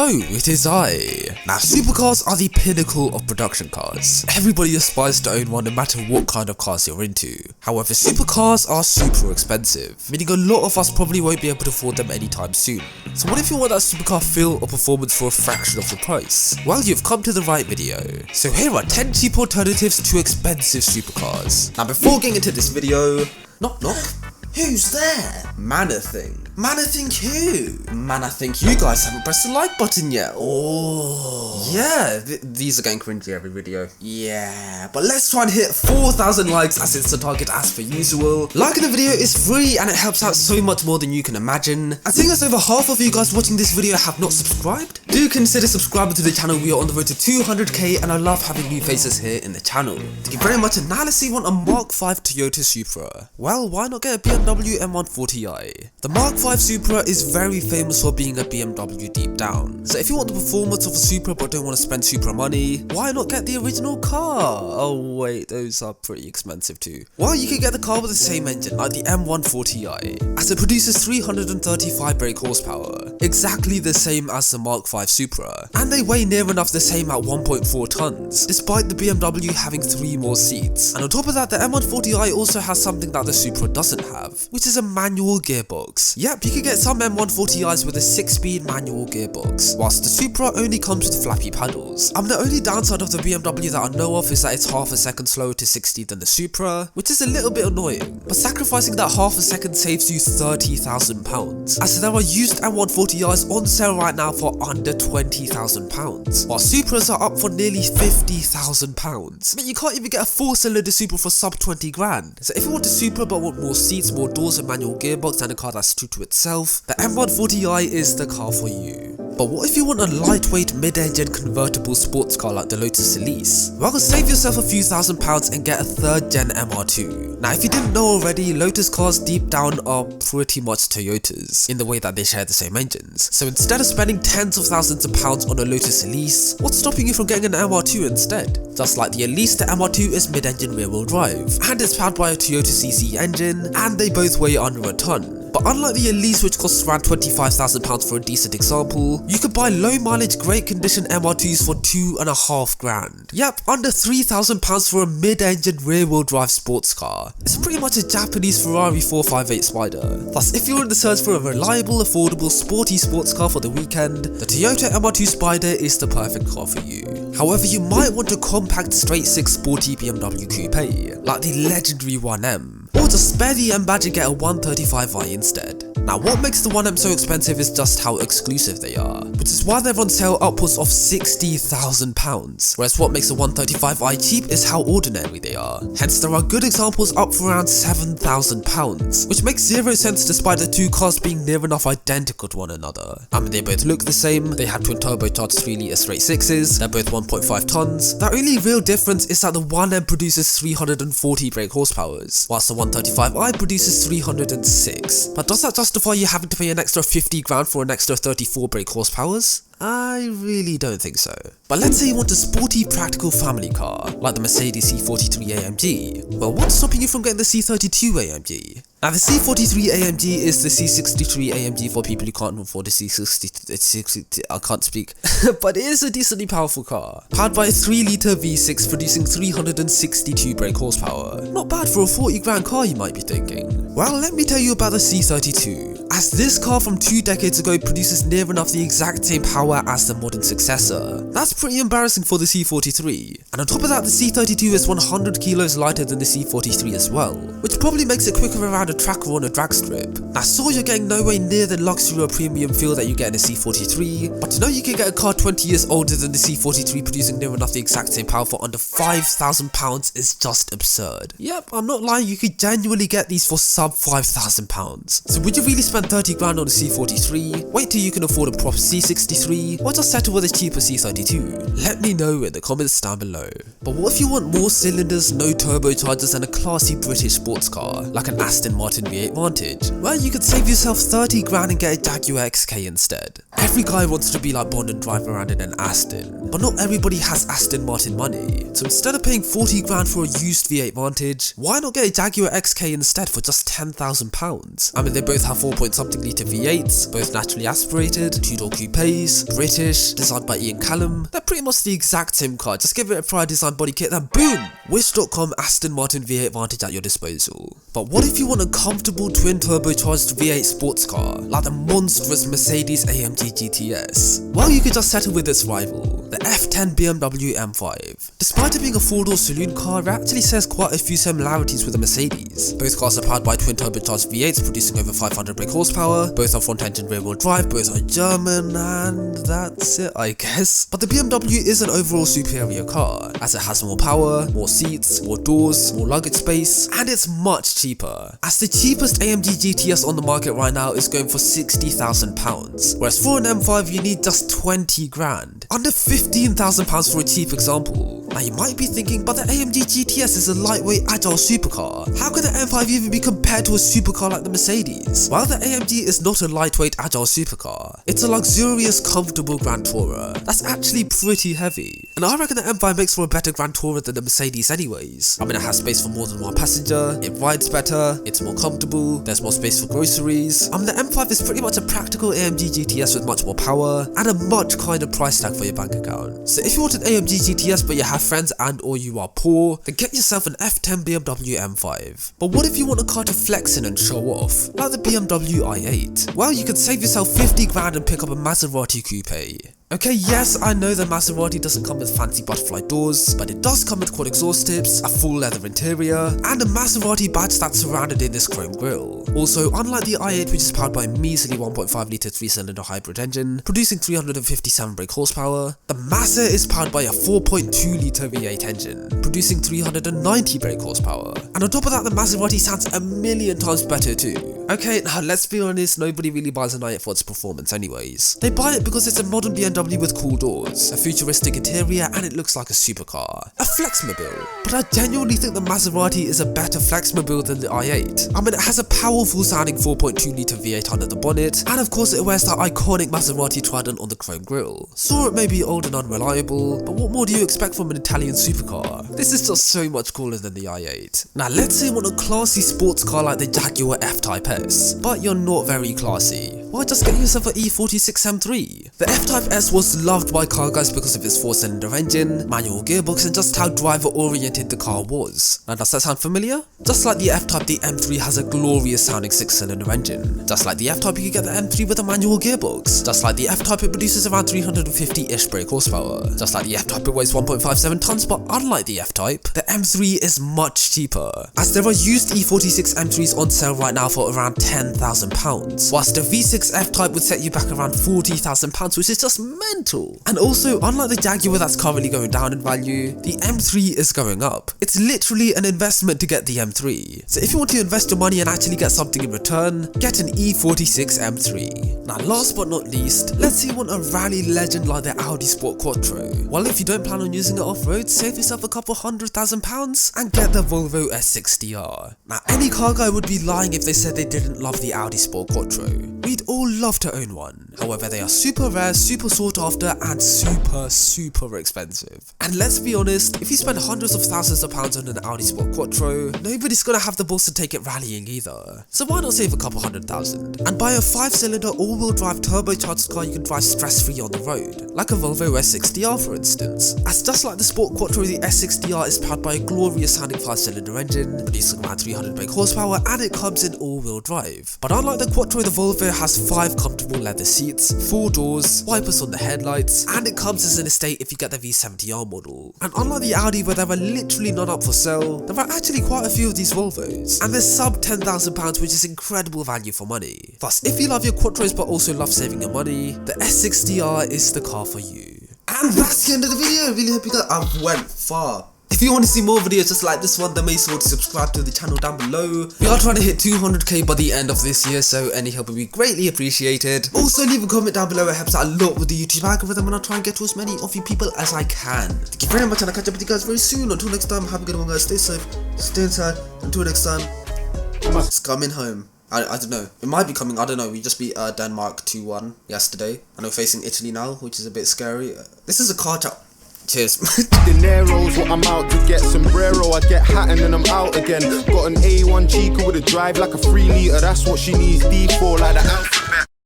Hello, it is I. Now, supercars are the pinnacle of production cars. Everybody aspires to own one no matter what kind of cars you're into. However, supercars are super expensive, meaning a lot of us probably won't be able to afford them anytime soon. So what if you want that supercar feel or performance for a fraction of the price? Well, you've come to the right video. So here are 10 cheap alternatives to expensive supercars. Now, before getting into this video, knock knock. Who's there? Manathing. Manathing who? Man, I think you guys haven't pressed the like button yet. Oh. Yeah, these are getting cringy every video. Yeah, But let's try and hit 4,000 likes as it's the target as per usual. Liking the video is free and it helps out so much more than you can imagine. And seeing as over half of you guys watching this video have not subscribed, do consider subscribing to the channel. We are on the road to 200k and I love having new faces here in the channel. Thank you very much. And now let's see what a Mark V Toyota Supra. Well, why not get a BMW M140i? The Mark V Supra is very famous for being a BMW deep down. So if you want the performance of a Supra but don't want to spend Supra money, why not get the original car? Oh wait, those are pretty expensive too. Well, you can get the car with the same engine like the M140i, as it produces 335 brake horsepower, exactly the same as the Mark V Supra, and they weigh near enough the same at 1.4 tons, despite the BMW having 3 more seats. And on top of that, the M140i also has something that the Supra doesn't have, which is a manual gearbox. Yep, you can get some M140i's with a 6-speed manual gearbox, whilst the Supra only comes with flappy paddles. The only downside of the BMW that I know of is that it's half a second slower to 60 than the Supra, which is a little bit annoying, but sacrificing that half a second saves you £30,000, as there are used M140i's on sale right now for under £20,000, while Supras are up for nearly £50,000. I mean, you can't even get a 4-cylinder Supra for sub 20 grand. So if you want a Supra but want more seats, more doors, a manual gearbox and a car that's true to itself, the M140i is the car for you. But what if you want a lightweight mid-engine convertible sports car like the Lotus Elise? Well, save yourself a few £1,000s and get a 3rd gen MR2. Now, if you didn't know already, Lotus cars deep down are pretty much Toyotas, in the way that they share the same engines. So instead of spending tens of thousands of pounds on a Lotus Elise, what's stopping you from getting an MR2 instead? Just like the Elise, the MR2 is mid-engine rear-wheel drive, and it's powered by a Toyota CC engine, and they both weigh under a ton. But unlike the Elise, which costs around £25,000 for a decent example, you could buy low mileage, great condition MR2s for £2.5 grand. Yep, under £3,000 for a mid-engine rear-wheel drive sports car. It's pretty much a Japanese Ferrari 458 Spider. Thus, if you're in the search for a reliable, affordable, sporty sports car for the weekend, the Toyota MR2 Spider is the perfect car for you. However, you might want a compact straight-six sporty BMW coupe, like the legendary 1M. Or just spare the M badge and get a 135i instead. Now, what makes the 1M so expensive is just how exclusive they are, which is why they're on sale upwards of £60,000, whereas what makes the 135i cheap is how ordinary they are. Hence, there are good examples up for around £7,000, which makes zero sense despite the two cars being near enough identical to one another. I mean, they both look the same, they have twin turbocharged 3-litre straight sixes, they're both 1.5 tons. The only real difference is that the 1M produces 340 brake horsepowers, whilst the 135i produces 306. But does that justify you having to pay an extra 50 grand for an extra 34 brake horsepowers? I really don't think so. But let's say you want a sporty, practical family car, like the Mercedes C43 AMG. Well, what's stopping you from getting the C32 AMG? Now, the C43 AMG is the C63 AMG for people who can't afford the C60, I can't speak, but it is a decently powerful car, powered by a 3-litre V6 producing 362 brake horsepower. Not bad for a 40 grand car, you might be thinking. Well, let me tell you about the C32, as this car from 2 decades ago produces near enough the exact same power as the modern successor. That's pretty embarrassing for the C43. And on top of that, the C32 is 100 kilos lighter than the C43 as well, which probably makes it quicker around a track or on a drag strip. Now, sure, you're getting nowhere near the luxury or premium feel that you get in a C43, but you know you can get a car 20 years older than the C43 producing near enough the exact same power for under £5,000 is just absurd. Yep, I'm not lying, you could genuinely get these for sub £5,000. So would you really spend 30 grand on a C43? Wait till you can afford a proper C63, or just settle with a cheaper C32? Let me know in the comments down below. But what if you want more cylinders, no turbochargers and a classy British sports car, like an Aston Martin V8 Vantage? Well, you could save yourself 30 grand and get a Jaguar XK instead. Every guy wants to be like Bond and drive around in an Aston, but not everybody has Aston Martin money. So instead of paying 40 grand for a used V8 Vantage, why not get a Jaguar XK instead for just £10,000? I mean, they both have 4 point something litre V8s, both naturally aspirated, 2-door coupes, British, designed by Ian Callum. They're pretty much the exact same car, just give it a prior design body kit and boom! Wish.com Aston Martin V8 Vantage at your disposal. But what if you want a comfortable twin turbocharged V8 sports car, like the monstrous Mercedes AMG GTS? Well, you could just settle with its rival, the F10 BMW M5. Despite it being a four-door saloon car, it actually shares quite a few similarities with the Mercedes. Both cars are powered by twin turbocharged V8s producing over 500 brake horsepower, both are front-engine rear-wheel drive, both are German, and that's it I guess. But the BMW is an overall superior car, as it has more power, more seats, more doors, more luggage space, and it's much cheaper, as the cheapest AMG GTS on the market right now is going for £60,000, whereas for an M5 you need just 20 grand, under £15,000 for a cheap example. Now you might be thinking, but the AMG GTS is a lightweight agile supercar, how can the M5 even be compared to a supercar like the Mercedes? While the AMG is not a lightweight agile supercar, it's a luxurious comfortable Grand Tourer that's actually pretty heavy, and I reckon the M5 makes for a better Grand Tourer than the Mercedes anyways. I mean, it has space for more than one passenger, it rides better, it's more comfortable, there's more space for groceries. The M5 is pretty much a practical AMG GTS with much more power and a much kinder price tag for your bank account. So if you want an AMG GTS but you have friends and or you are poor, then get yourself an F10 BMW M5. But what if you want a car to flex in and show off, like the BMW i8? Well, you could save yourself 50 grand and pick up a Maserati Coupe. Okay, yes, I know the Maserati doesn't come with fancy butterfly doors, but it does come with quad exhaust tips, a full leather interior, and a Maserati badge that's surrounded in this chrome grille. Also, unlike the i8, which is powered by a measly 1.5 litre 3-cylinder hybrid engine, producing 357 brake horsepower, the Mazda is powered by a 4.2 litre V8 engine, producing 390 brake horsepower. And on top of that, the Maserati sounds a million times better too. Okay, now let's be honest, nobody really buys an i8 for its performance anyways. They buy it because it's a modern BMW with cool doors, a futuristic interior, and it looks like a supercar, a flexmobile. But I genuinely think the Maserati is a better flexmobile than the i8. I mean, it has a powerful sounding 4.2 litre V8 under the bonnet, and of course it wears that iconic Maserati trident on the chrome grille. Sure, it may be old and unreliable, but what more do you expect from an Italian supercar? This is just so much cooler than the i8. Now let's say you want a classy sports car like the Jaguar F-Type S, but you're not very classy. Why just get yourself an E46 M3? The F-Type S was loved by car guys because of its 4-cylinder engine, manual gearbox, and just how driver oriented the car was. Now does that sound familiar? Just like the F-Type, the M3 has a glorious sounding 6-cylinder engine. Just like the F-Type, you can get the M3 with a manual gearbox. Just like the F-Type, it produces around 350-ish brake horsepower. Just like the F-Type, it weighs 1.57 tons, but unlike the F-Type, the M3 is much cheaper, as there are used E46 M3s on sale right now for around £10,000, whilst the V6 F-Type would set you back around £40,000, which is just mental. And also, unlike the Jaguar that's currently going down in value, the M3 is going up. It's literally an investment to get the M3. So if you want to invest your money and actually get something in return, get an E46 M3. Now last but not least, let's say you want a rally legend like the Audi Sport Quattro. Well, if you don't plan on using it off-road, save yourself a couple £100,000 and get the Volvo S60R. Now any car guy would be lying if they said they didn't love the Audi Sport Quattro. We'd all love to own one. However, they are super rare, super sought after, and super expensive. And let's be honest, if you spend hundreds of thousands of pounds on an Audi Sport Quattro, nobody's gonna have the balls to take it rallying either. So why not save a couple £100,000 and buy a 5-cylinder all-wheel drive turbocharged car you can drive stress-free on the road, like a Volvo S60R for instance. As just like the Sport Quattro, the S60R is powered by a glorious sounding 5-cylinder engine, producing around 300 brake horsepower, and it comes in all-wheel drive. But unlike the Quattro, the Volvo has 5 comfortable leather seats, 4 doors, wipers on the headlights, and it comes as an estate if you get the V70R model. And unlike the Audi where there are literally none up for sale, there are actually quite a few of these Volvos, and they're sub £10,000, which is incredible value for money. Thus, if you love your Quattros but also love saving your money, the S60R is the car for you. And that's the end of the video. I really hope you guys went far. If you want to see more videos just like this one, then make sure to subscribe to the channel down below. We are trying to hit 200k by the end of this year, so any help would be greatly appreciated. Also leave a comment down below, it helps out a lot with the YouTube algorithm, and I'll try and get to as many of you people as I can. Thank you very much, and I'll catch up with you guys very soon. Until next time, have a good one guys, stay safe, stay inside. Until next time, it's coming home. I don't know, it might be coming, I don't know. We just beat Denmark 2-1 yesterday, and we're facing Italy now, which is a bit scary. This is a car chat. Cheers. Dinero's what I'm out to get. Sombrero, I get hat and then I'm out again. Got an A1 Chica with a drive like a 3 litre, that's what she needs D4 like the alphabet.